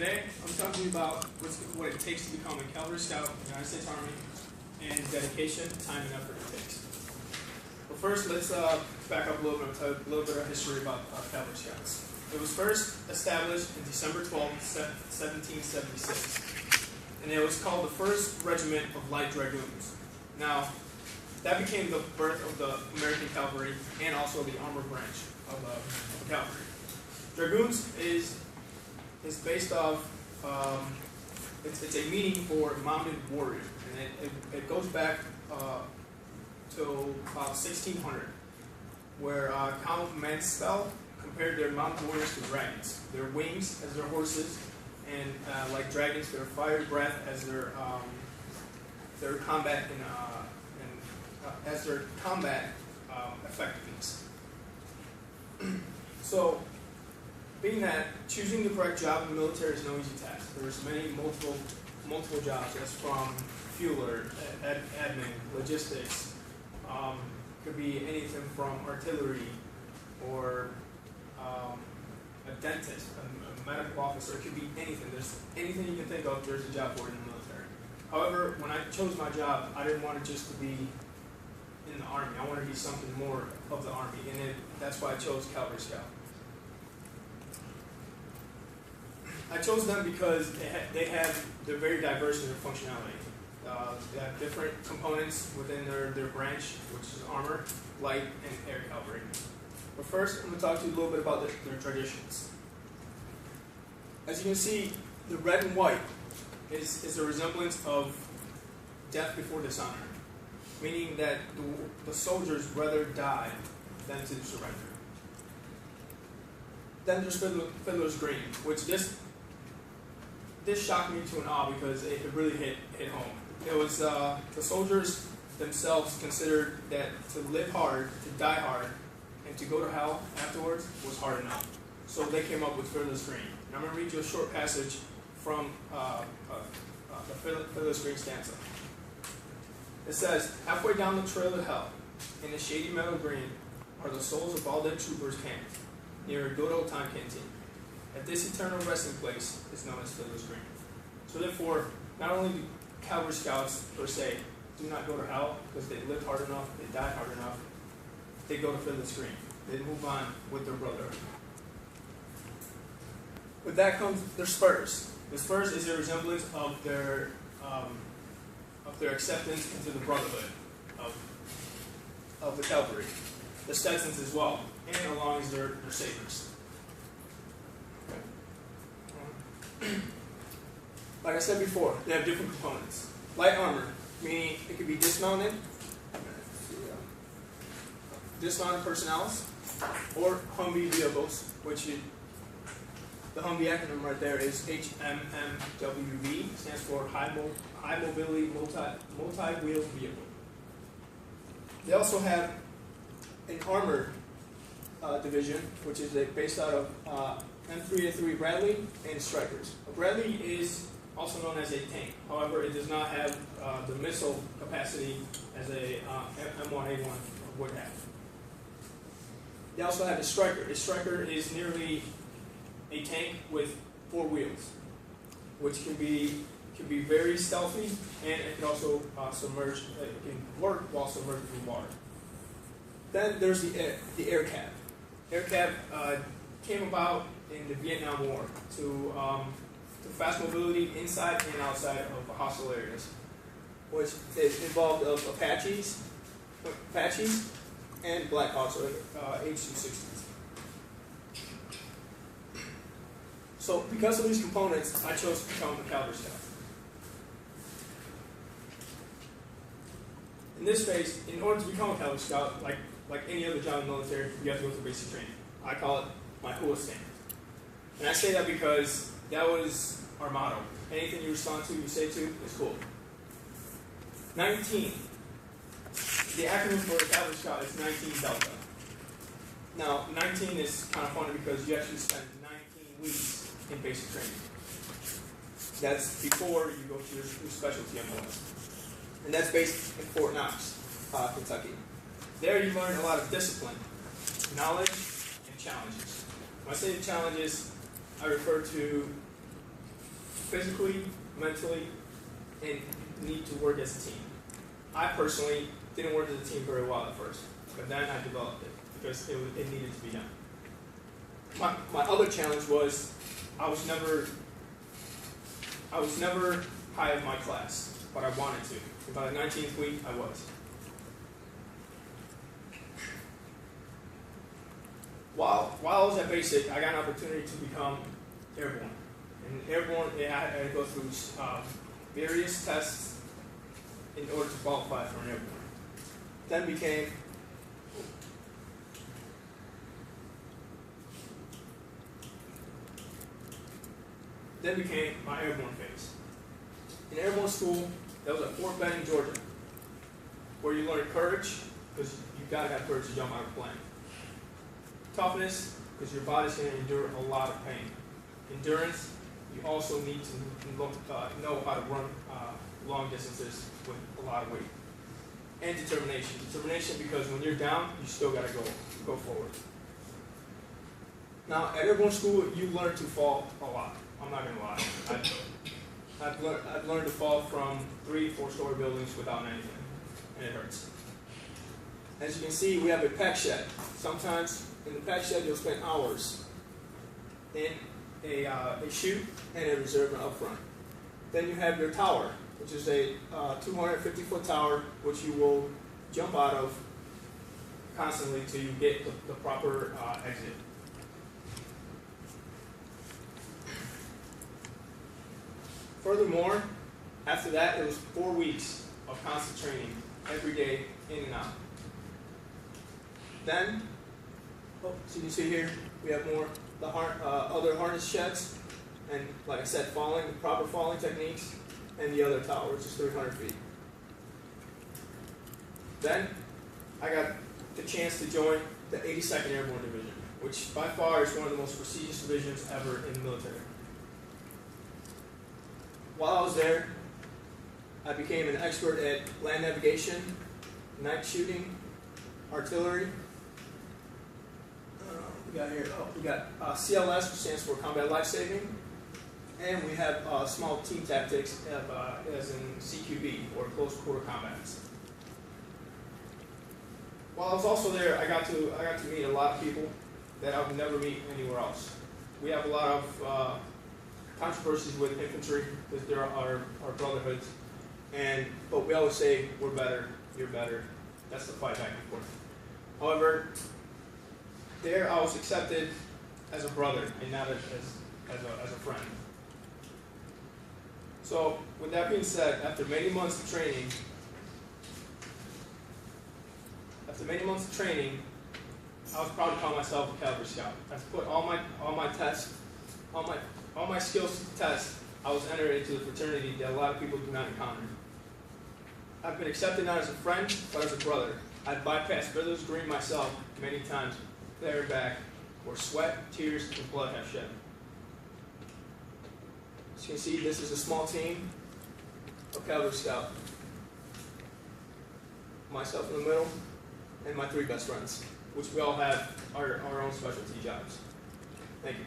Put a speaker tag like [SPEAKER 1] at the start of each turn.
[SPEAKER 1] Today, I'm talking to you about what it takes to become a Calvary Scout in the United States Army and dedication, time, and effort it takes. But first, let's back up a little bit and tell you a little bit of history about Calvary Scouts. It was first established in December 12, 1776, and it was called the 1st Regiment of Light Dragoons. Now, that became the birth of the American Cavalry and also the armor branch of the Cavalry. Dragoons is based off, it's a meaning for mounted warrior, and it goes back to about 1600, where Count Mansfeld compared their mounted warriors to dragons. Their wings as their horses, and like dragons, their fire breath as their combat as their combat effectiveness. So, being that choosing the correct job in the military is no easy task. There's multiple jobs. That's from fueler, admin, logistics. Could be anything from artillery or a dentist, a medical officer. It could be anything. There's anything you can think of. There's a job for it in the military. However, when I chose my job, I didn't want it just to be in the Army. I wanted to be something more of the Army, and that's why I chose Calvary Scout. I chose them because they're very diverse in their functionality. They have different components within their branch, which is armor, light, and air cavalry. But first, I'm going to talk to you a little bit about their traditions. As you can see, the red and white is a resemblance of death before dishonor, meaning that the soldiers rather die than to surrender. Then there's Fiddler's Green, which this shocked me to an awe because it really hit home. It was the soldiers themselves considered that to live hard, to die hard, and to go to hell afterwards was hard enough. So they came up with Fiddler's Green. And I'm going to read you a short passage from the Fiddler's Green stanza. It says, "Halfway down the trail to hell, in the shady meadow green, are the souls of all dead troopers camped, near a good old time canteen. At this eternal resting place is known as Fiddler's Green." So therefore, not only do Calvary Scouts, per se, do not go to hell because they lived hard enough, they died hard enough, they go to Fiddler's Green. They move on with their brotherhood. With that comes their spurs. The spurs is a resemblance of their acceptance into the brotherhood of the cavalry. The Stetsons as well, and along as their sabers. Like I said before, they have different components. Light armor, meaning it could be dismounted personnels, or Humvee vehicles, which the Humvee acronym right there is HMMWV, stands for High Mobility Multi-Wheel Vehicle. They also have an armored division, which is based out of M3A3 Bradley and Strikers. A Bradley is also known as a tank. However, it does not have the missile capacity as a M1A1 would have. They also have a Striker. A Striker is nearly a tank with 4 wheels, which can be very stealthy, and it can also submerge. It can work while submerged in water. Then there's the air cab. Air cab came about in the Vietnam War to fast mobility inside and outside of hostile areas, which involved Apaches, and Blackhawks, or H-260s. So, because of these components, I chose to become a Calvary Scout. In this phase, in order to become a Calvary Scout, like any other job in the military, you have to go through basic training. I call it my HUA standard. And I say that because that was our motto. Anything you respond to, you say to, is cool. 19. The acronym for a Calvary Scout is 19 Delta. Now, 19 is kind of funny because you actually spend 19 weeks in basic training. That's before you go to your specialty MOS. And that's based in Fort Knox, Kentucky. There you learn a lot of discipline, knowledge, and challenges. When I say challenges, I refer to physically, mentally, and need to work as a team. I personally didn't work as a team very well at first, but then I developed it because it needed to be done. My other challenge was I was never high in my class, but I wanted to. And by the 19th week, I was. While I was at basic, I got an opportunity to become airborne. And airborne, I had to go through various tests in order to qualify for an airborne. Then became my airborne phase. In airborne school, that was at Fort Benning, Georgia, where you learn courage, because you gotta have courage to jump out of a plane. Toughness, because your body's going to endure a lot of pain. Endurance, you also need to know how to run long distances with a lot of weight. And determination. Determination because when you're down, you still got to go forward. Now, at airborne school, you learn to fall a lot. I'm not going to lie. I've learned to fall from 3-4-story buildings without anything, and it hurts. As you can see, we have a pack shed. Sometimes in the pack shed, you'll spend hours in a chute and a reserve up front. Then you have your tower, which is a 250-foot tower, which you will jump out of constantly till you get the proper exit. Furthermore, after that, it was 4 weeks of constant training, every day, in and out. Then, so you can see here, we have more other harness sheds, and like I said, the proper falling techniques, and the other tower, which is 300 feet. Then, I got the chance to join the 82nd Airborne Division, which by far is one of the most prestigious divisions ever in the military. While I was there, I became an expert at land navigation, night shooting, artillery. We got CLS, which stands for Combat Life Saving, and we have small team tactics, as in CQB, or Close Quarter Combats. While I was also there, I got to meet a lot of people that I would never meet anywhere else. We have a lot of controversies with infantry, because there are brotherhoods, but we always say, we're better, you're better. That's the fight back and forth. However, there I was accepted as a brother and not as a friend. So, with that being said, after many months of training, I was proud to call myself a Calvary Scout. I've put all my skills to the test. I was entered into the fraternity that a lot of people do not encounter. I've been accepted not as a friend, but as a brother. I've bypassed Brother's Green myself many times, there and back, where sweat, tears, and blood have shed. As you can see, this is a small team of Calvary Scout. Myself in the middle, and my 3 best friends, which we all have our own specialty jobs. Thank you.